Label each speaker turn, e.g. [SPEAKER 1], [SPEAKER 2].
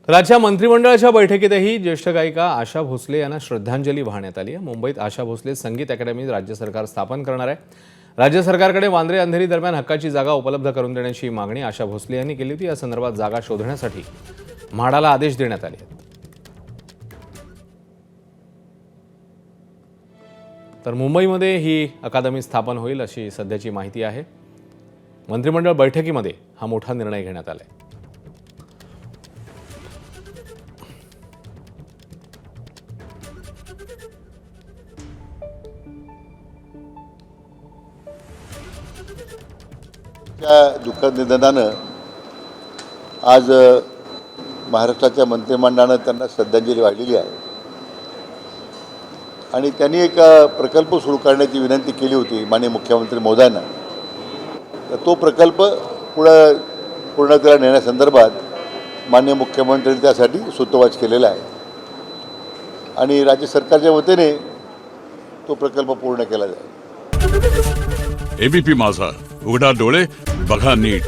[SPEAKER 1] राज्य मंत्रिमंडळाच्या बैठकीतही ज्येष्ठ गायिका आशा भोसले यांना श्रद्धांजली वाहण्यात आली आहे। मुंबईत आशा भोसले संगीत अकादमी राज्य सरकार स्थापन करणार आहे। राज्य सरकारकडे वांद्रे अंधेरी दरम्यान हक्काची जागा उपलब्ध करून देण्याची मागणी आशा भोसले यांनी केली होती। या संदर्भात जागा शोधण्यासाठी म्हाडाला आदेश देण्यात आले आहेत। तर मुंबईमध्ये ही अकादमी स्थापन होईल अशी सध्याची माहिती आहे। मंत्रिमंडळ बैठकीमध्ये हा मोठा निर्णय घेण्यात आला आहे।
[SPEAKER 2] त्या दुःखद निधनानं आज महाराष्ट्राच्या मंत्रिमंडळानं त्यांना श्रद्धांजली वाहिलेली आहे आणि त्यांनी एक प्रकल्प सुरू करण्याची विनंती केली होती माननीय मुख्यमंत्री महोदयांना। तर तो प्रकल्प पूर्णतेला नेण्यासंदर्भात माननीय मुख्यमंत्र्यांनी त्यासाठी सूतोवाच केलेला आहे आणि राज्य सरकारच्या वतीने तो प्रकल्प पूर्ण केला जाईल।
[SPEAKER 3] एबीपी माझा, उघडा डोळे बघा नीट।